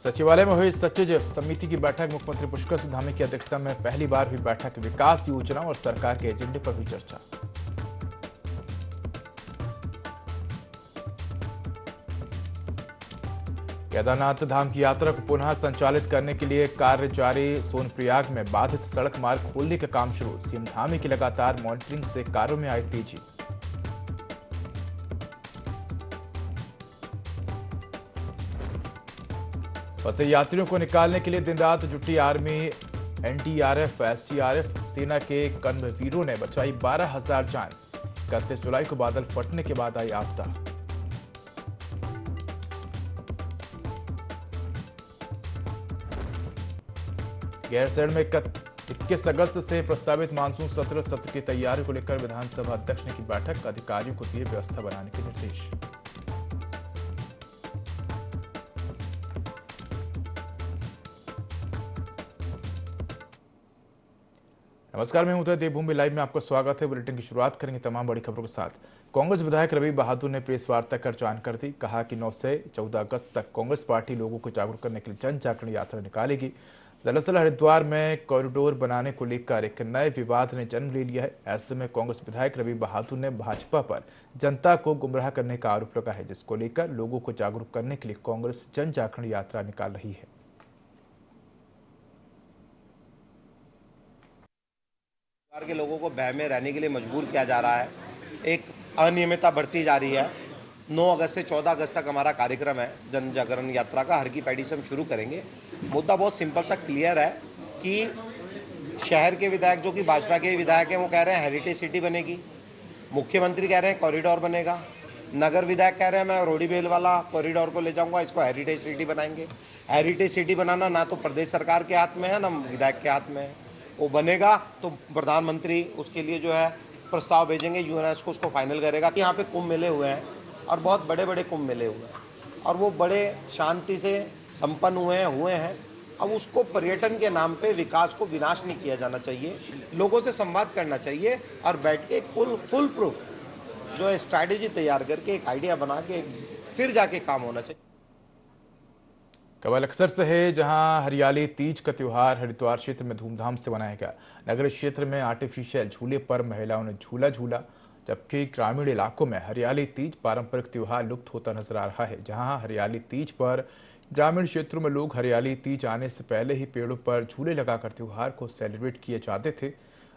सचिवालय में हुई सचिव समिति की बैठक मुख्यमंत्री पुष्कर सिंह धामी की अध्यक्षता में पहली बार हुई बैठक। विकास योजना और सरकार के एजेंडे पर हुई चर्चा। केदारनाथ धाम की यात्रा को पुनः संचालित करने के लिए कार्य जारी। सोनप्रयाग में बाधित सड़क मार्ग खोलने का काम शुरू। सीएम धामी की लगातार मॉनिटरिंग से कार्यों में आई तेजी। फंसे यात्रियों को निकालने के लिए दिन रात जुटी आर्मी, एनडीआरएफ, एसडीआरएफ, सेना के कर्मवीरों ने बचाई 12,000 जान। 31 जुलाई को बादल फटने के बाद आई आपदा। गैरसैंण में 21 अगस्त से प्रस्तावित मानसून सत्र की तैयारी को लेकर विधानसभा अध्यक्ष ने की बैठक। अधिकारियों को दिए व्यवस्था बनाने के निर्देश। नमस्कार, मैं हूं देवभूमि लाइव में आपका स्वागत है। बुलेटिन की शुरुआत करेंगे तमाम बड़ी खबरों के साथ। कांग्रेस विधायक रवि बहादुर ने प्रेस वार्ता कर जानकारी दी। कहा कि 9 से 14 अगस्त तक कांग्रेस पार्टी लोगों को जागरूक करने के लिए जन जागरण यात्रा निकालेगी। दरअसल हरिद्वार में कॉरिडोर बनाने को लेकर एक नए विवाद ने जन्म ले लिया है। ऐसे में कांग्रेस विधायक रवि बहादुर ने भाजपा पर जनता को गुमराह करने का आरोप लगाया है, जिसको लेकर लोगों को जागरूक करने के लिए कांग्रेस जन जागरण यात्रा निकाल रही है। के लोगों को भय में रहने के लिए मजबूर किया जा रहा है। एक अनियमितता बढ़ती जा रही है। 9 अगस्त से 14 अगस्त तक हमारा कार्यक्रम है जन जागरण यात्रा का। हर की पैड़ी से हम शुरू करेंगे। मुद्दा बहुत सिंपल सा क्लियर है कि शहर के विधायक जो कि भाजपा के विधायक हैं वो कह रहे हैं हेरिटेज सिटी बनेगी। मुख्यमंत्री कह रहे हैं कॉरिडोर बनेगा। नगर विधायक कह रहे हैं मैं रोडीबेल वाला कॉरिडोर को ले जाऊंगा, इसको हेरिटेज सिटी बनाएंगे। हेरिटेज सिटी बनाना ना तो प्रदेश सरकार के हाथ में है ना विधायक के हाथ में है। वो बनेगा तो प्रधानमंत्री उसके लिए जो है प्रस्ताव भेजेंगे, यूनेस्को उसको फाइनल करेगा। यहाँ पे कुंभ मेले हुए हैं और बहुत बड़े बड़े कुंभ मेले हुए हैं और वो बड़े शांति से संपन्न हुए हैं। अब उसको पर्यटन के नाम पे विकास को विनाश नहीं किया जाना चाहिए। लोगों से संवाद करना चाहिए और बैठ के फुल प्रूफ जो है स्ट्रैटेजी तैयार करके एक आइडिया बना के फिर जाके काम होना चाहिए। खबर अक्सर से है, जहां हरियाली तीज का त्योहार हरिद्वार क्षेत्र में धूमधाम से मनाया गया। नगर क्षेत्र में आर्टिफिशियल झूले पर महिलाओं ने झूला झूला, जबकि ग्रामीण इलाकों में हरियाली तीज पारंपरिक त्योहार लुप्त होता नजर आ रहा है। जहां हरियाली तीज पर ग्रामीण क्षेत्रों में लोग हरियाली तीज आने से पहले ही पेड़ों पर झूले लगाकर त्योहार को सेलिब्रेट किए जाते थे,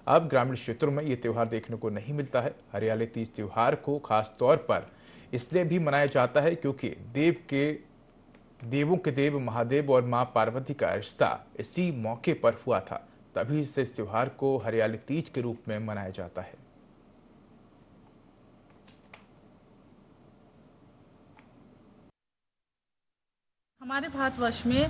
अब ग्रामीण क्षेत्रों में ये त्योहार देखने को नहीं मिलता है। हरियाली तीज त्योहार को खास तौर पर इसलिए भी मनाया जाता है क्योंकि देवों के देव महादेव और मां पार्वती का रिश्ता इसी मौके पर हुआ था। तभी से इस त्योहार को हरियाली तीज के रूप में मनाया जाता है। हमारे भारतवर्ष में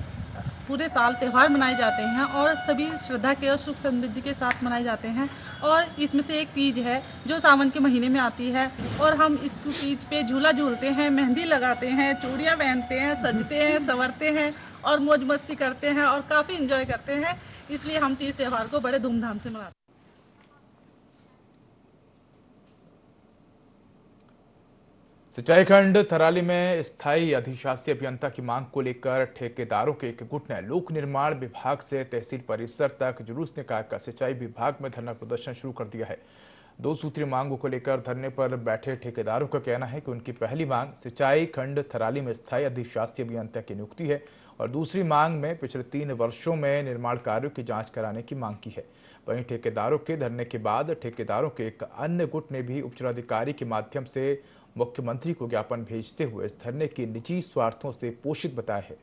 पूरे साल त्यौहार मनाए जाते हैं और सभी श्रद्धा के और सुख समृद्धि के साथ मनाए जाते हैं। और इसमें से एक तीज है जो सावन के महीने में आती है और हम इस तीज पे झूला झूलते हैं, मेहंदी लगाते हैं, चूड़ियाँ पहनते हैं, सजते हैं, संवरते हैं और मौज मस्ती करते हैं और काफ़ी इंजॉय करते हैं। इसलिए हम तीज त्यौहार को बड़े धूमधाम से मनाते हैं। सिंचाई खंड थराली में स्थायी अधिशासी अभियंता की मांग को लेकर ठेकेदारों के एक गुट ने लोक निर्माण विभाग से तहसील परिसर तक जुलूस निकालकर सिंचाई विभाग में धरना प्रदर्शन शुरू कर दिया है। 2 सूत्रीय मांगों को लेकर धरने पर बैठे ठेकेदारों का कहना है कि उनकी पहली मांग सिंचाई खंड थराली में स्थायी अधिशासी अभियंता की नियुक्ति है और दूसरी मांग में पिछले 3 वर्षों में निर्माण कार्यों की जाँच कराने की मांग की है। वहीं ठेकेदारों के धरने के बाद ठेकेदारों के एक अन्य गुट ने भी उपजिलाधिकारी के माध्यम से मुख्यमंत्री को ज्ञापन भेजते हुए इस धरने की निजी स्वार्थों से पोषित बताया है।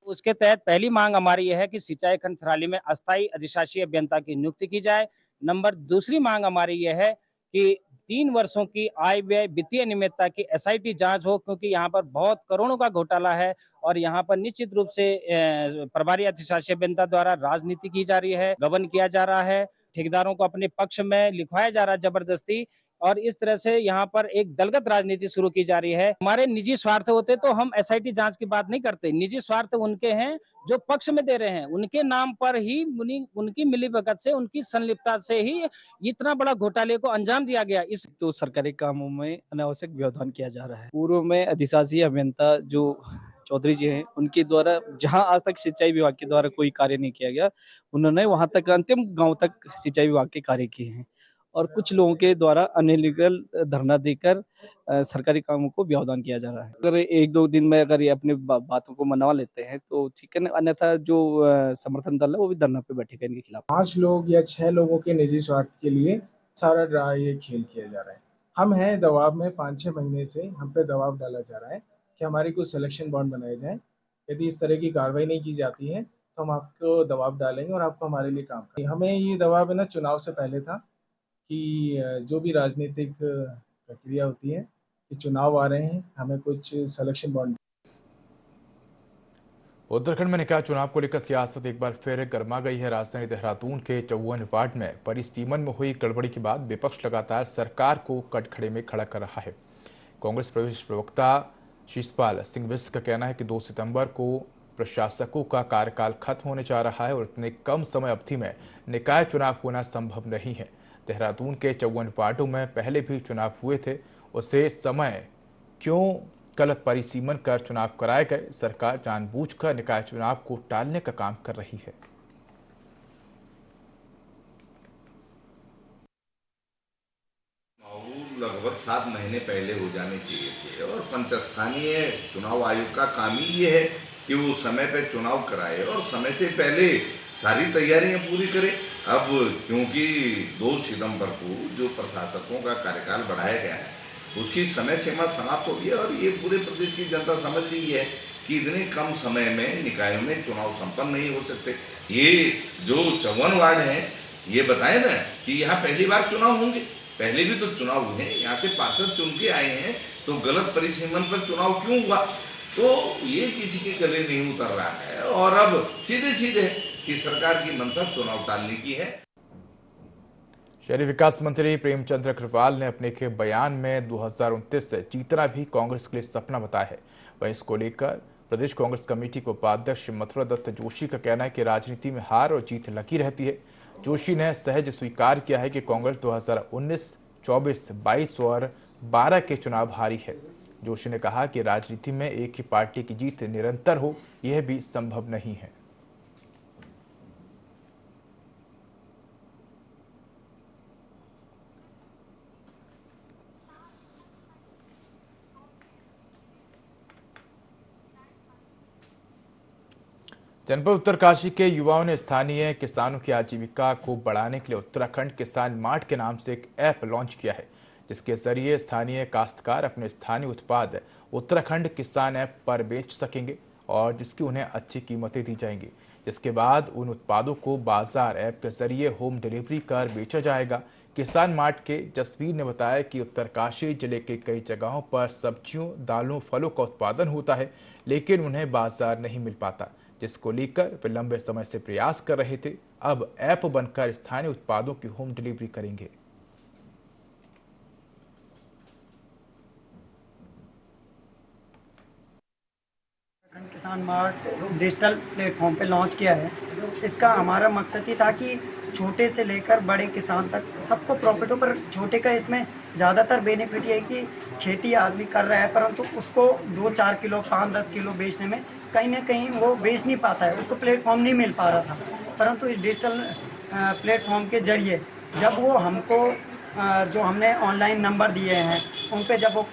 उसके तहत पहली मांग हमारी यह है कि सिंचाई खंड थराली में अस्थायी अधिशासी अभियंता की नियुक्ति की जाए। दूसरी मांग हमारी यह है कि 3 वर्षों की आय व्यय वित्तीय अनियमितता की एसआईटी जांच हो, क्योंकि यहाँ पर बहुत करोड़ों का घोटाला है और यहाँ पर निश्चित रूप से प्रभारी अधिशासी अभियंता द्वारा राजनीति की जा रही है, गबन किया जा रहा है, ठेकेदारों को अपने पक्ष में लिखवाया जा रहा है जबरदस्ती। और इस तरह से यहाँ पर एक दलगत राजनीति शुरू की जा रही है। हमारे निजी स्वार्थ होते तो हम एसआईटी जांच की बात नहीं करते। निजी स्वार्थ उनके हैं जो पक्ष में दे रहे हैं, उनके नाम पर ही उनकी मिलीभगत से, उनकी संलिप्तता से ही इतना बड़ा घोटाले को अंजाम दिया गया। इस तो सरकारी कामों में अनावश्यक व्यवधान किया जा रहा है। पूर्व में अधिशासी अभियंता जो चौधरी जी हैं, उनके द्वारा जहां आज तक सिंचाई विभाग के द्वारा कोई कार्य नहीं किया गया, उन्होंने वहां तक अंतिम गांव तक सिंचाई विभाग के कार्य किए हैं। और कुछ लोगों के द्वारा अनलीगल धरना देकर सरकारी कामों को व्यवधान किया जा रहा है। अगर एक दो दिन में अगर ये अपनी बातों को मनवा लेते हैं तो ठीक है, अन्यथा जो समर्थन दल है वो भी धरना पे बैठेगा इनके खिलाफ। 5 लोग या 6 लोगों के निजी स्वार्थ के लिए सारा ये खेल किया जा रहा है। हम हैं दबाव में, 5-6 महीने से हम पे दबाव डाला जा रहा है कि हमारी कुछ सिलेक्शन बॉन्ड बनाए जाएं। यदि इस तरह की कार्रवाई नहीं की जाती है तो हम आपको दबाव डालेंगे और आपको हमारे लिए काम करेंगे। हमें ये दबाव है ना चुनाव से पहले था कि जो भी राजनीतिक प्रक्रिया होती है कि चुनाव आ रहे हैं, हमें कुछ सिलेक्शन बॉन्ड। उत्तराखंड में निकाय चुनाव को लेकर सियासत एक बार फिर गर्मा गई है। राजधानी देहरादून के 54 वार्ड में परिसीमन में हुई गड़बड़ी के बाद विपक्ष लगातार सरकार को कटघरे में खड़ा कर रहा है। कांग्रेस प्रदेश प्रवक्ता शिषपाल सिंह बिष्ट का कहना है कि 2 सितंबर को प्रशासकों का कार्यकाल खत्म होने जा रहा है और इतने कम समय अवधि में निकाय चुनाव होना संभव नहीं है। देहरादून के 54 वार्डों में पहले भी चुनाव हुए थे, उसे समय क्यों गलत परिसीमन कर चुनाव कराए गए? सरकार जानबूझकर निकाय चुनाव को टालने का काम कर रही है। लगभग 7 महीने पहले हो जाने चाहिए थे और पंचस्थानीय चुनाव आयोग का काम ही ये है कि वो समय पे चुनाव कराए और समय से पहले सारी तैयारियां पूरी करे। अब क्योंकि 2 सितंबर को जो प्रशासकों का कार्यकाल बढ़ाया गया है उसकी समय सीमा समाप्त हो गई है और ये पूरे प्रदेश की जनता समझ रही है कि इतने कम समय में निकायों में चुनाव संपन्न नहीं हो सकते। ये जो 54 वार्ड हैं ये बताए ना कि यहाँ पहली बार चुनाव होंगे, पहले भी तो चुनाव हुए हैं, यहाँ से पार्षद चुन के आए हैं, तो गलत परिसीमन पर चुनाव क्यों हुआ? तो ये किसी के गले नहीं उतर रहा है और अब सीधे सीधे कि सरकार की मंशा चुनाव टालने की है। शहरी विकास मंत्री प्रेमचंद अग्रवाल ने अपने के बयान में 2029 से जीतना भी कांग्रेस के लिए सपना बताया है। वहीं इसको लेकर प्रदेश कांग्रेस कमेटी के उपाध्यक्ष मथुरा दत्त जोशी का कहना है कि राजनीति में हार और जीत लगी रहती है। जोशी ने सहज स्वीकार किया है कि कांग्रेस 2019, 24, 22 और 12 के चुनाव हारी है। जोशी ने कहा कि राजनीति में एक ही पार्टी की जीत निरंतर हो यह भी संभव नहीं है। जनपद उत्तरकाशी के युवाओं ने स्थानीय किसानों की आजीविका को बढ़ाने के लिए उत्तराखंड किसान मार्ट के नाम से एक ऐप लॉन्च किया है, जिसके जरिए स्थानीय काश्तकार अपने स्थानीय उत्पाद उत्तराखंड किसान ऐप पर बेच सकेंगे और जिसकी उन्हें अच्छी कीमतें दी जाएंगी। जिसके बाद उन उत्पादों को बाजार ऐप के जरिए होम डिलीवरी कर बेचा जाएगा। किसान मार्ट के जसवीर ने बताया कि उत्तरकाशी जिले के कई जगहों पर सब्जियों, दालों, फलों का उत्पादन होता है, लेकिन उन्हें बाजार नहीं मिल पाता, जिसको लेकर वे लंबे समय से प्रयास कर रहे थे। अब ऐप बनकर स्थानीय उत्पादों की होम डिलीवरी करेंगे। किसान मार्ट डिजिटल प्लेटफॉर्म पे लॉन्च किया है। इसका हमारा मकसद ही था कि छोटे से लेकर बड़े किसान तक सबको प्रॉफिट हो, पर छोटे का इसमें ज़्यादातर बेनिफिट ये है कि खेती आदमी कर रहा है परंतु उसको 2-4 किलो 5-10 किलो बेचने में कहीं ना कहीं वो बेच नहीं पाता है, उसको प्लेटफॉर्म नहीं मिल पा रहा था। परंतु इस डिजिटल प्लेटफॉर्म के जरिए जब वो हमको जो हमने ऑनलाइन नंबर दिए हैं उन पे जब वो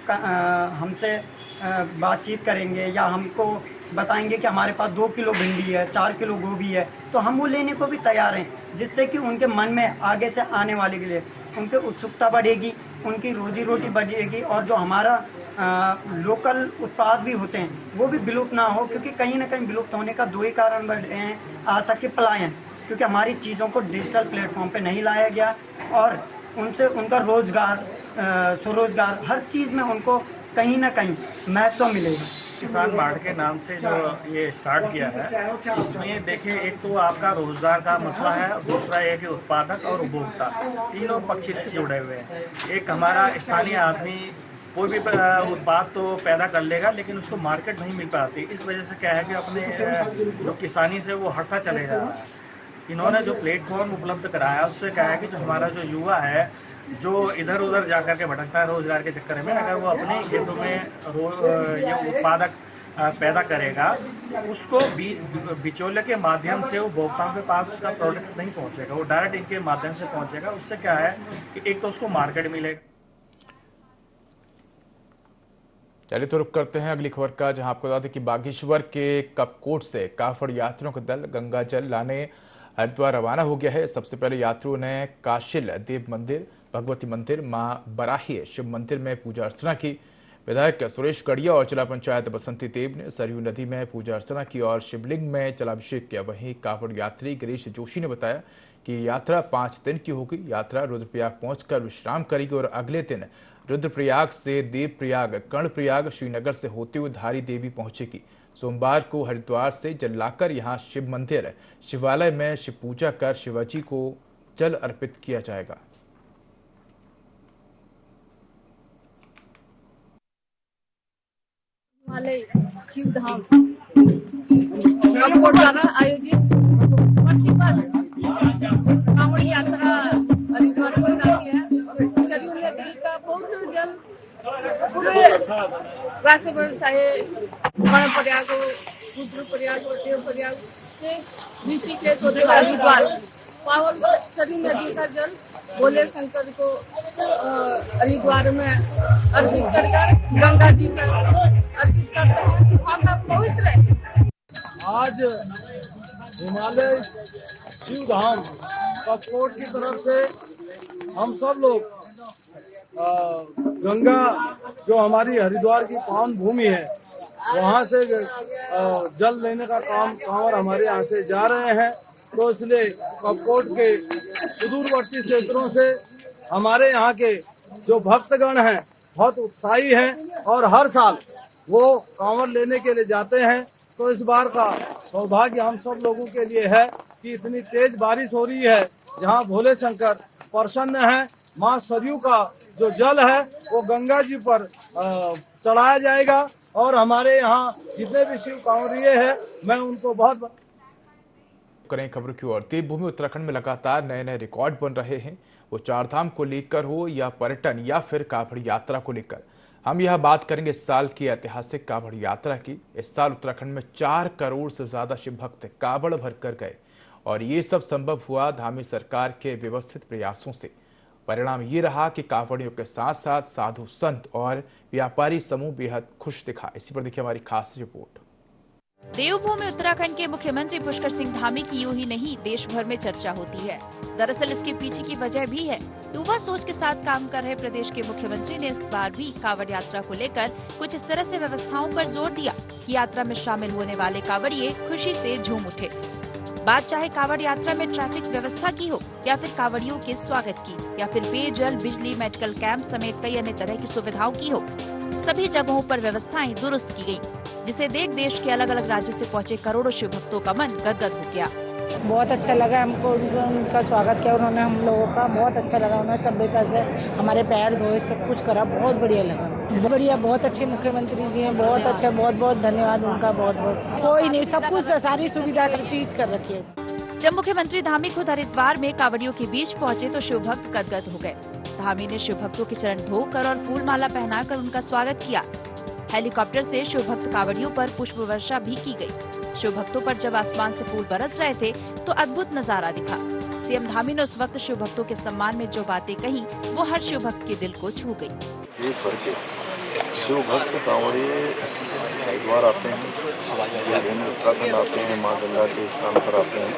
हमसे बातचीत करेंगे या हमको बताएंगे कि हमारे पास 2 किलो भिंडी है, 4 किलो गोभी है, तो हम वो लेने को भी तैयार हैं, जिससे कि उनके मन में आगे से आने वाले के लिए उनकी उत्सुकता बढ़ेगी, उनकी रोजी रोटी बढ़ेगी और जो हमारा लोकल उत्पाद भी होते हैं वो भी विलुप्त ना हो, क्योंकि कहीं ना कहीं विलुप्त होने का 2 ही कारण बढ़े हैं आज तक के पलायन, क्योंकि हमारी चीज़ों को डिजिटल प्लेटफॉर्म पे नहीं लाया गया और उनसे उनका रोजगार, स्वरोजगार, हर चीज़ में उनको कहीं ना कहीं महत्व मिलेगा। किसान मार्ट के नाम से जो ये स्टार्ट किया है, इसमें देखिए एक तो आपका रोजगार का मसला है, दूसरा ये कि उत्पादक और उपभोक्ता तीनों पक्ष इससे जुड़े हुए हैं। एक हमारा स्थानीय आदमी कोई भी उत्पाद तो पैदा कर लेगा, लेकिन उसको मार्केट नहीं मिल पाती। इस वजह से क्या है कि अपने जो किसानी से वो हटता चले जा रहा है। इन्होंने जो प्लेटफॉर्म उपलब्ध कराया उससे क्या है कि जो हमारा जो युवा है जो इधर उधर जा कर के भटकता है रोजगार के चक्कर में, अगर वो अपने खेतों में ये उत्पादक पैदा करेगा, उसको बिचौलिए के माध्यम से उपभोक्ताओं के पास उसका प्रोडक्ट नहीं पहुंचेगा, वो डायरेक्ट इनके माध्यम से पहुंचेगा। उससे क्या है कि एक तो उसको मार्केट मिलेगा। चलिए तो रुक करते हैं अगली खबर का, जहां आपको बता दें कि बागेश्वर के कपकोट से कावड़ यात्रियों का दल गंगा जल लाने हरिद्वार रवाना हो गया है। सबसे पहले यात्रियों ने काशिल देव मंदिर, भगवती मंदिर, मां बराही शिव मंदिर में पूजा अर्चना की। विधायक सुरेश गढ़िया और जिला पंचायत बसंती देव ने सरयू नदी में पूजा अर्चना की और शिवलिंग में जलाभिषेक किया। वहीं कावड़ यात्री गिरीश जोशी ने बताया कि यात्रा 5 दिन की होगी। यात्रा रुद्रप्रयाग पहुंचकर विश्राम करेगी और अगले दिन रुद्रप्रयाग से देवप्रयाग, कर्णप्रयाग, श्रीनगर से होते हुए धारी देवी पहुंचेगी। सोमवार को हरिद्वार से जल लाकर यहां शिव मंदिर शिवालय में शिव पूजा कर शिवाजी को जल अर्पित किया जाएगा। हिमालय शिव धाम द्वारा आयोजित कांवड़ यात्रा हरिद्वार को जाती है। सरयू नदी का बहुत जल पूरे रास्ते पर, चाहे कर्णप्रयाग हो, रुद्रप्रयाग हो, देवप्रयाग से ऋषिकेश होते हुए हरिद्वार, पावन सरयू नदी का जल भोले शंकर को हरिद्वार में अर्पित कर गंगा जी में अर्पित करते हैं। वहाँ का पवित्र है। आज हिमालय शिव धाम कपकोट की तरफ से हम सब लोग गंगा जो हमारी हरिद्वार की पावन भूमि है, वहाँ से जल लेने का काम कांवड़ हमारे यहाँ से जा रहे हैं। तो इसलिए कपकोट के सुदूरवर्ती क्षेत्रों से हमारे यहाँ के जो भक्तगण हैं बहुत उत्साही हैं और हर साल वो कांवड़ लेने के लिए जाते हैं। तो इस बार का सौभाग्य हम सब लोगों के लिए है कि इतनी तेज बारिश हो रही है, जहाँ भोले शंकर प्रसन्न हैं। माँ सरयू का जो जल है वो गंगा जी पर चढ़ाया जाएगा और हमारे यहाँ जितने भी शिव कांवड़िए हैं मैं उनको बहुत करें। खबर की ओर, देवभूमि उत्तराखंड में लगातार नए नए रिकॉर्ड बन रहे हैं, वो चारधाम को लेकर हो या पर्यटन या फिर कावड़ यात्रा को लेकर। हम यह बात करेंगे इस साल की ऐतिहासिक कावड़ यात्रा की। इस साल उत्तराखंड में 4 करोड़ से ज्यादा शिव भक्त कावड़ भरकर गए और ये सब संभव हुआ धामी सरकार के व्यवस्थित प्रयासों से। परिणाम ये रहा कि कावड़ियों के साथ साथ साधु संत और व्यापारी समूह बेहद खुश दिखा। इसी पर देखिए हमारी खास रिपोर्ट। देवभूमि उत्तराखंड के मुख्यमंत्री पुष्कर सिंह धामी की यूं ही नहीं देश भर में चर्चा होती है। दरअसल इसके पीछे की वजह भी है। युवा सोच के साथ काम कर रहे प्रदेश के मुख्यमंत्री ने इस बार भी कावड़ यात्रा को लेकर कुछ इस तरह से व्यवस्थाओं पर जोर दिया कि यात्रा में शामिल होने वाले कावड़िए खुशी से झूम उठे। बात चाहे कावड़ यात्रा में ट्रैफिक व्यवस्था की हो या फिर कावड़ियों के स्वागत की या फिर पेयजल, बिजली, मेडिकल कैंप समेत कई अन्य तरह की सुविधाओं की हो, सभी जगहों पर व्यवस्थाएं दुरुस्त की गयी, जिसे देख देश के अलग अलग राज्यों से पहुंचे करोड़ों शिव भक्तों का मन गदगद हो गया। बहुत अच्छा लगा हमको, उनका स्वागत किया उन्होंने हम लोगों का, बहुत अच्छा लगा। उन्होंने सभ्यता से हमारे पैर धोए, सब कुछ करा, बहुत बढ़िया लगा। बढ़िया, बहुत अच्छे मुख्यमंत्री जी हैं, बहुत अच्छा, बहुत बहुत धन्यवाद उनका। बहुत बहुत कोई नहीं, सब कुछ सारी सुविधा हर चीज कर रखी है। जब मुख्यमंत्री धामी खुद हरिद्वार में कावड़ियों के बीच पहुंचे तो शिव भक्त गदगद हो गए। धामी ने शिव भक्तों के चरण धोकर और फूल माला पहनाकर उनका स्वागत किया। हेलीकॉप्टर से शिव भक्त कावड़ियों पर पुष्प वर्षा भी की गई। शिव भक्तों पर जब आसमान से फूल बरस रहे थे तो अद्भुत नजारा दिखा। सीएम धामी ने उस वक्त शिव भक्तों के सम्मान में जो बातें कही वो हर शिव भक्त के दिल को छू गई। देश भर के शिव भक्त कांवड़िए हरिद्वार आते हैं, उत्तराखंड आते हैं, माँ गंगा के स्थान पर आते हैं।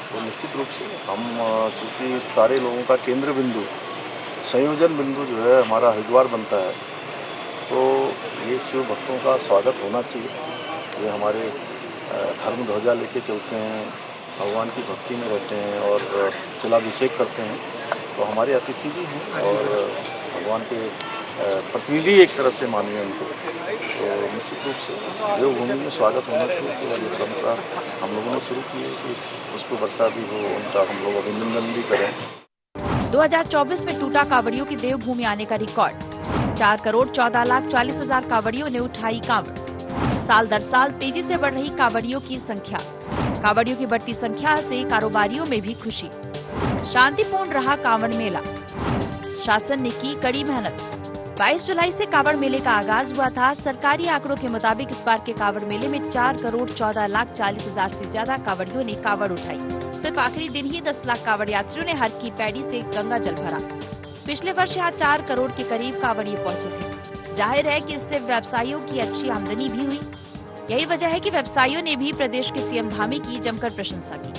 तो निश्चित रूप से हम चूँकि सारे लोगों का केंद्र बिंदु, संयोजन बिंदु जो है हमारा हरिद्वार बनता है, तो ये शिव भक्तों का स्वागत होना चाहिए। ये हमारे धर्म ध्वजा लेके चलते हैं, भगवान की भक्ति में रहते हैं और जलाभिषेक करते हैं, तो हमारे अतिथि भी हैं और भगवान के प्रतिनिधि एक तरह से मानिए उनको, तो निश्चित रूप से देवभूमि में स्वागत होना चाहिए। तो ये परंपरा हम लोगों ने शुरू की है कि पुष्प वर्षा भी हो, उनका हम लोग अभिनंदन भी करें। 2024 में टूटा कांवड़ियों की देवभूमि आने का रिकॉर्ड। 4,14,40,000 कांवड़ियों ने उठाई कांवड़। साल दर साल तेजी से बढ़ रही कांवड़ियों की संख्या। कांवड़ियों की बढ़ती संख्या से कारोबारियों में भी खुशी। शांतिपूर्ण रहा कांवड़ मेला। शासन ने की कड़ी मेहनत। 22 जुलाई से कांवड़ मेले का आगाज हुआ था। सरकारी आंकड़ों के मुताबिक इस बार के कांवड़ मेले में 4,14,40,000 से ज्यादा कांवड़ियों ने कांवड़ उठाई। सिर्फ आखिरी दिन ही 10 लाख कांवड़ यात्रियों ने हर की पैड़ी से गंगा जल भरा। पिछले वर्ष यहाँ 4 करोड़ के करीब कांवड़िए पहुँचे थे। जाहिर है कि इससे व्यवसायियों की अच्छी आमदनी भी हुई। यही वजह है कि व्यवसायियों ने भी प्रदेश के सीएम धामी की जमकर प्रशंसा की।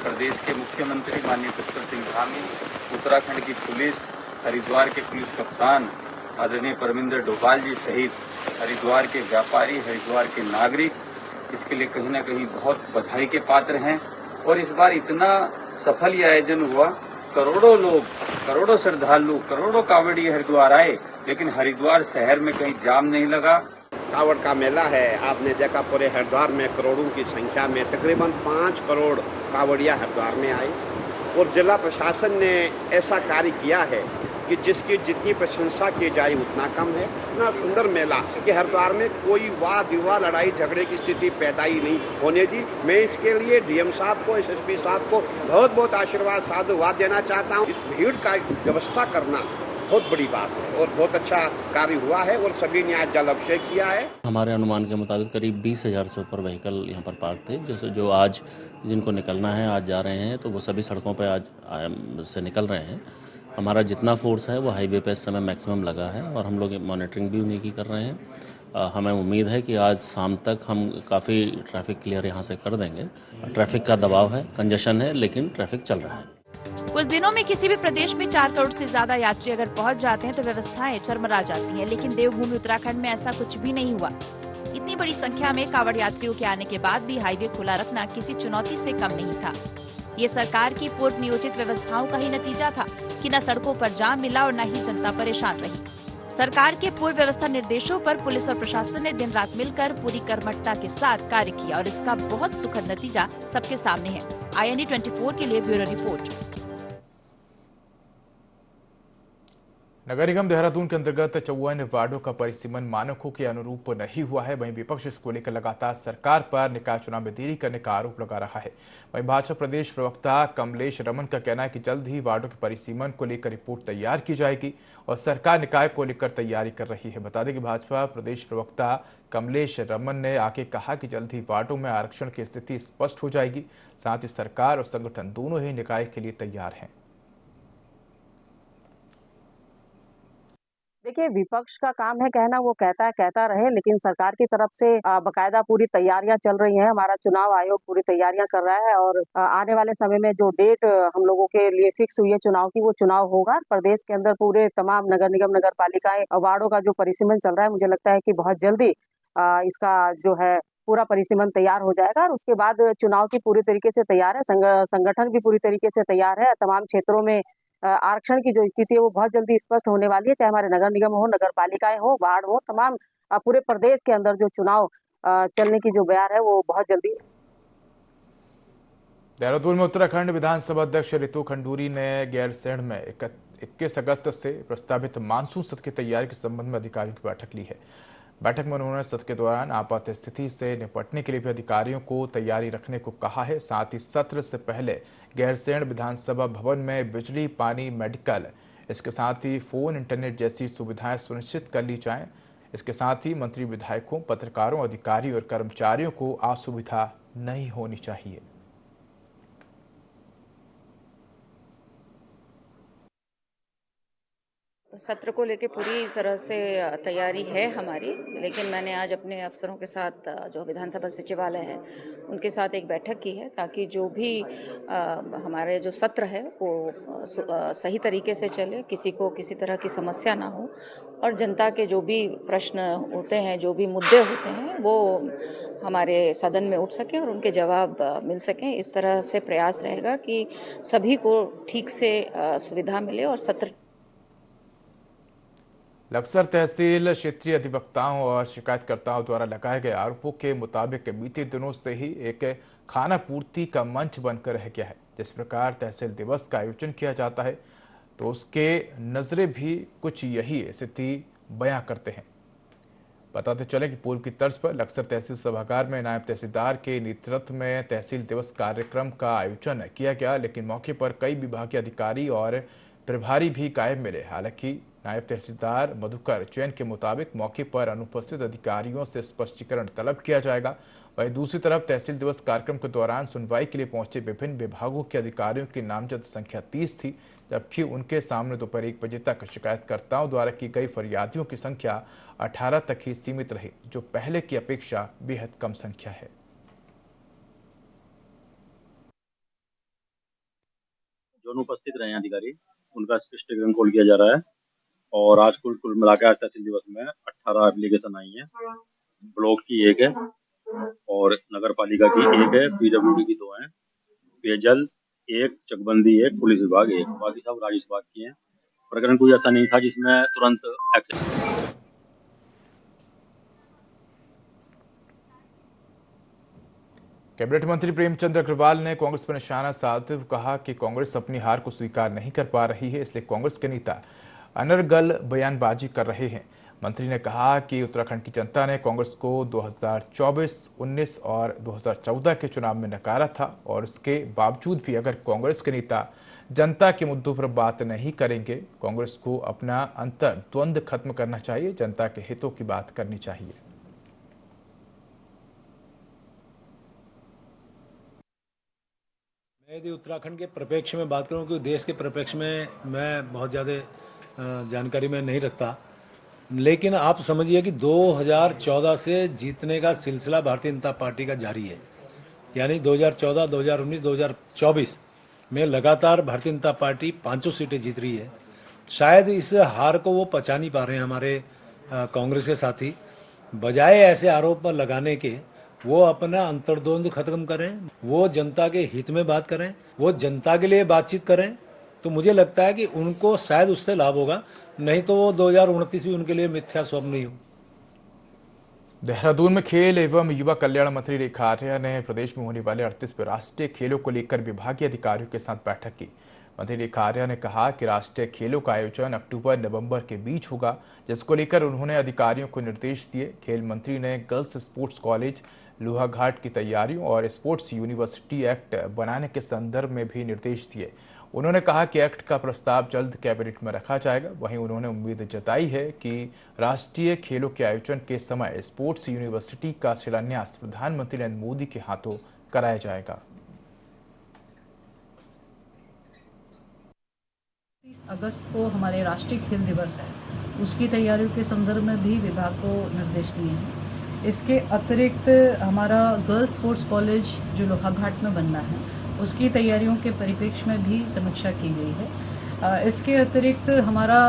प्रदेश के मुख्यमंत्री माननीय पुष्कर सिंह धामी, उत्तराखंड की पुलिस, हरिद्वार के पुलिस कप्तान आदरणीय परमिंदर डोभाल जी सहित हरिद्वार के व्यापारी, हरिद्वार के नागरिक इसके लिए कहीं न कहीं बहुत बधाई के पात्र हैं। और इस बार इतना सफल ये आयोजन हुआ, करोड़ों लोग, करोड़ों श्रद्धालु, करोड़ों कांवड़िए हरिद्वार आए, लेकिन हरिद्वार शहर में कहीं जाम नहीं लगा। कांवड़ का मेला है, आपने देखा पूरे हरिद्वार में करोड़ों की संख्या में तकरीबन 5 करोड़ कांवड़िया हरिद्वार में आए। और जिला प्रशासन ने ऐसा कार्य किया है कि जिसकी जितनी प्रशंसा की जाए उतना कम है। इतना सुंदर मेला कि हरिद्वार में कोई वाद विवाद, लड़ाई झगड़े की स्थिति पैदा ही नहीं होने दी। मैं इसके लिए डीएम साहब को, एसएसपी साहब को बहुत बहुत आशीर्वाद, साधुवाद देना चाहता हूँ। इस भीड़ का व्यवस्था करना बहुत बड़ी बात है और बहुत अच्छा कार्य हुआ है और सभी ने आज जल अभिषेक किया है। हमारे अनुमान के मुताबिक करीब 20,000 से ऊपर व्हीकल यहाँ पर पार्क थे। जैसे जो आज जिनको निकलना है, आज जा रहे हैं, तो वो सभी सड़कों पर आज से निकल रहे हैं। हमारा जितना फोर्स है वो हाईवे पे इस समय मैक्सिमम लगा है और हम लोग मॉनिटरिंग भी उन्हीं की कर रहे हैं। हमें उम्मीद है कि आज शाम तक हम काफ़ी ट्रैफिक क्लियर यहाँ से कर देंगे। ट्रैफिक का दबाव है, कंजेशन है, लेकिन ट्रैफिक चल रहा है। कुछ दिनों में किसी भी प्रदेश में 4 करोड़ से ज्यादा यात्री अगर पहुंच जाते हैं तो व्यवस्थाएं चरमरा जाती हैं, लेकिन देवभूमि उत्तराखंड में ऐसा कुछ भी नहीं हुआ। इतनी बड़ी संख्या में कांवड़ यात्रियों के आने के बाद भी हाईवे खुला रखना किसी चुनौती से कम नहीं था। ये सरकार की पूर्व नियोजित व्यवस्थाओं का ही नतीजा था कि न सड़कों पर जाम मिला और न ही जनता परेशान रही। सरकार के पूर्व व्यवस्था निर्देशों पर पुलिस और प्रशासन ने दिन रात मिलकर पूरी कर्मठता के साथ कार्य किया और इसका बहुत सुखद नतीजा सबके सामने है। INE 24 के लिए ब्यूरो रिपोर्ट। नगर निगम देहरादून के अंतर्गत 54 वार्डों का परिसीमन मानकों के अनुरूप नहीं हुआ है। वहीं विपक्ष इसको लेकर लगातार सरकार पर निकाय चुनाव में देरी करने का आरोप लगा रहा है। वहीं भाजपा प्रदेश प्रवक्ता कमलेश रमन का कहना है कि जल्द ही वार्डों के परिसीमन को लेकर रिपोर्ट तैयार की जाएगी और सरकार निकाय को लेकर तैयारी कर रही है। बता दें कि भाजपा प्रदेश प्रवक्ता कमलेश रमन ने आगे कहा कि जल्द ही वार्डों में आरक्षण की स्थिति स्पष्ट हो जाएगी। साथ ही सरकार और संगठन दोनों ही निकाय के लिए तैयार हैं। देखिए, विपक्ष का काम है कहना, वो कहता रहे, लेकिन सरकार की तरफ से बकायदा पूरी तैयारियां चल रही हैं। हमारा चुनाव आयोग पूरी तैयारियां कर रहा है और आने वाले समय में जो डेट हम लोगों के लिए फिक्स हुई है चुनाव की, वो चुनाव होगा। प्रदेश के अंदर पूरे तमाम नगर निगम, नगर पालिकाएं, वार्डों का जो परिसीमन चल रहा है, मुझे लगता है कि बहुत जल्दी इसका जो है पूरा परिसीमन तैयार हो जाएगा और उसके बाद चुनाव की पूरी तरीके से तैयार है। संगठन भी पूरी तरीके से तैयार है। तमाम क्षेत्रों में आरक्षण की जो स्थिति है वो बहुत जल्दी स्पष्ट होने वाली है। चाहे हमारे नगर निगम हो, नगर पालिकाएं हो, वार्ड हो, तमाम पूरे प्रदेश के अंदर जो चुनाव चलने की जो बयार है वो बहुत जल्दी। देहरादून में उत्तराखंड विधानसभा अध्यक्ष रितु खंडूरी ने गैरसैंण में 21 अगस्त से प्रस्तावित मानसून सत्र की तैयारी के संबंध में अधिकारियों की बैठक ली है। बैठक में उन्होंने सत्र के दौरान आपात स्थिति से निपटने के लिए भी अधिकारियों को तैयारी रखने को कहा है। साथ ही सत्र से पहले गैरसैंण विधानसभा भवन में बिजली, पानी, मेडिकल, इसके साथ ही फोन, इंटरनेट जैसी सुविधाएं सुनिश्चित कर ली जाएं। इसके साथ ही मंत्री, विधायकों, पत्रकारों, अधिकारियों और कर्मचारियों को असुविधा नहीं होनी चाहिए। सत्र को लेके पूरी तरह से तैयारी है हमारी, लेकिन मैंने आज अपने अफसरों के साथ जो विधानसभा सचिवालय है उनके साथ एक बैठक की है ताकि जो भी हमारे जो सत्र है वो सही तरीके से चले, किसी को किसी तरह की समस्या ना हो और जनता के जो भी प्रश्न होते हैं, जो भी मुद्दे होते हैं, वो हमारे सदन में उठ सके और उनके जवाब मिल सकें। इस तरह से प्रयास रहेगा कि सभी को ठीक से सुविधा मिले और सत्र। लक्सर तहसील क्षेत्रीय अधिवक्ताओं और शिकायतकर्ताओं द्वारा लगाए गए आरोपों के मुताबिक बीते दिनों से ही एक खाना पूर्ति का मंच बनकर रह गया है। जिस प्रकार तहसील दिवस का आयोजन किया जाता है तो उसके नजरे भी कुछ यही स्थिति बयां करते हैं। बताते चले कि पूर्व की तर्ज पर लक्सर तहसील सभागार में नायब तहसीलदार के नेतृत्व में तहसील दिवस कार्यक्रम का आयोजन किया गया, लेकिन मौके पर कई विभागीय अधिकारी और प्रभारी भी गायब मिले। हालांकि नायब तहसीलदार मधुकर जैन के मुताबिक मौके पर अनुपस्थित अधिकारियों से स्पष्टीकरण तलब किया जाएगा। वहीं दूसरी तरफ तहसील दिवस कार्यक्रम के दौरान सुनवाई के लिए पहुंचे विभिन्न विभागों के अधिकारियों की नामजद संख्या 30 थी, जबकि उनके सामने दोपहर 1 बजे तक शिकायतकर्ताओं द्वारा की गई फरियादियों की संख्या 18 तक ही सीमित रही, जो पहले की अपेक्षा बेहद कम संख्या है। जो अनुपस्थित रहे अधिकारी उनका स्पष्टीकरण कॉल किया जा रहा है और आज कुल मिलाकर तहसील दिवस में 18 एप्लीकेशन आई है। ब्लॉक की 1 है और नगर पालिका की 1 है, पीडब्ल्यूडी की 2 है, पेयजल 1, चकबंदी 1, पुलिस विभाग 1, बाकी सब राजस्व विभाग की है। प्रकरण कोई ऐसा नहीं था जिसमें तुरंत एक्शन। कैबिनेट मंत्री प्रेमचंद अग्रवाल ने कांग्रेस पर निशाना साधते हुए कहा कि कांग्रेस अपनी हार को स्वीकार नहीं कर पा रही है, इसलिए कांग्रेस के नेता अनर्गल बयानबाजी कर रहे हैं। मंत्री ने कहा कि उत्तराखंड की जनता ने कांग्रेस को 2024, 19 और 2014 के चुनाव में नकारा था और इसके बावजूद भी अगर कांग्रेस के नेता जनता के मुद्दों पर बात नहीं करेंगे, कांग्रेस को अपना अंतर्द्वंद खत्म करना चाहिए, जनता के हितों की बात करनी चाहिए। यदि उत्तराखंड के परिप्रेक्ष्य में बात करूं कि देश के परिप्रेक्ष्य में मैं बहुत ज़्यादा जानकारी में नहीं रखता, लेकिन आप समझिए कि 2014 से जीतने का सिलसिला भारतीय जनता पार्टी का जारी है। यानी 2014, 2019, 2024 में लगातार भारतीय जनता पार्टी 5 सीटें जीत रही है। शायद इस हार को वो पचा नहीं पा रहे हैं हमारे कांग्रेस के साथी। बजाय ऐसे आरोप लगाने के वो अपना अंतर्द्वंद खत्म करें, वो जनता के हित में बात करें, वो जनता के लिए बातचीत करें, तो मुझे लगता है कि उनको शायद उससे लाभ होगा, नहीं तो वो 2029 भी उनके लिए मिथ्या स्वप्न ही हो। देहरादून में खेल एवं युवा कल्याण मंत्री रेखा आर्या ने प्रदेश में होने वाले 38वें राष्ट्रीय खेलों को लेकर विभागीय अधिकारियों के साथ बैठक की। मंत्री रेखा आर्या ने कहा कि राष्ट्रीय खेलों का आयोजन अक्टूबर-नवंबर के बीच होगा, जिसको लेकर उन्होंने अधिकारियों को निर्देश दिए। खेल मंत्री ने गर्ल्स स्पोर्ट्स कॉलेज लोहाघाट की तैयारियों और स्पोर्ट्स यूनिवर्सिटी एक्ट बनाने के संदर्भ में भी निर्देश दिए। उन्होंने कहा कि एक्ट का प्रस्ताव जल्द कैबिनेट में रखा जाएगा। वहीं उन्होंने उम्मीद जताई है कि राष्ट्रीय खेलों के आयोजन के समय स्पोर्ट्स यूनिवर्सिटी का शिलान्यास प्रधानमंत्री नरेंद्र मोदी के हाथों कराया जाएगा। 30 अगस्त को हमारे राष्ट्रीय खेल दिवस है, उसकी तैयारियों के संदर्भ में भी विभाग को निर्देश दिए हैं। इसके अतिरिक्त हमारा गर्ल्स स्पोर्ट्स कॉलेज जो लोहाघाट में बनना है, उसकी तैयारियों के परिप्रेक्ष्य में भी समीक्षा की गई है। इसके अतिरिक्त हमारा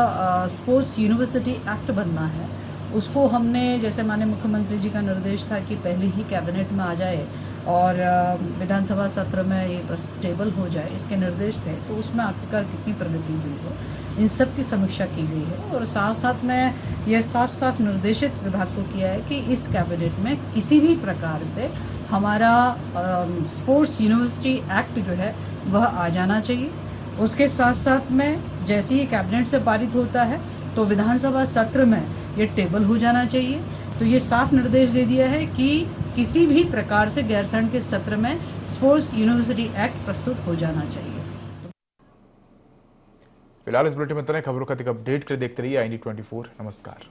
स्पोर्ट्स यूनिवर्सिटी एक्ट बनना है, उसको हमने जैसे माननीय मुख्यमंत्री जी का निर्देश था कि पहले ही कैबिनेट में आ जाए और विधानसभा सत्र में ये टेबल हो जाए, इसके निर्देश थे। तो उसमें आखिरकार कितनी प्रगति हुई है, इन सब की समीक्षा की गई है और साथ साथ में यह साफ निर्देशित विभाग को किया है कि इस कैबिनेट में किसी भी प्रकार से हमारा स्पोर्ट्स यूनिवर्सिटी एक्ट जो है वह आ जाना चाहिए। उसके साथ साथ में जैसे ही कैबिनेट से पारित होता है तो विधानसभा सत्र में ये टेबल हो जाना चाहिए। तो ये साफ निर्देश दे दिया है कि किसी भी प्रकार से गैरसैंण के सत्र में स्पोर्ट्स यूनिवर्सिटी एक्ट प्रस्तुत हो जाना चाहिए। फिलहाल इस बुलेटिन में इतना ही। खबरों का अधिक अपडेट के लिए देखते रहिए IND24। नमस्कार।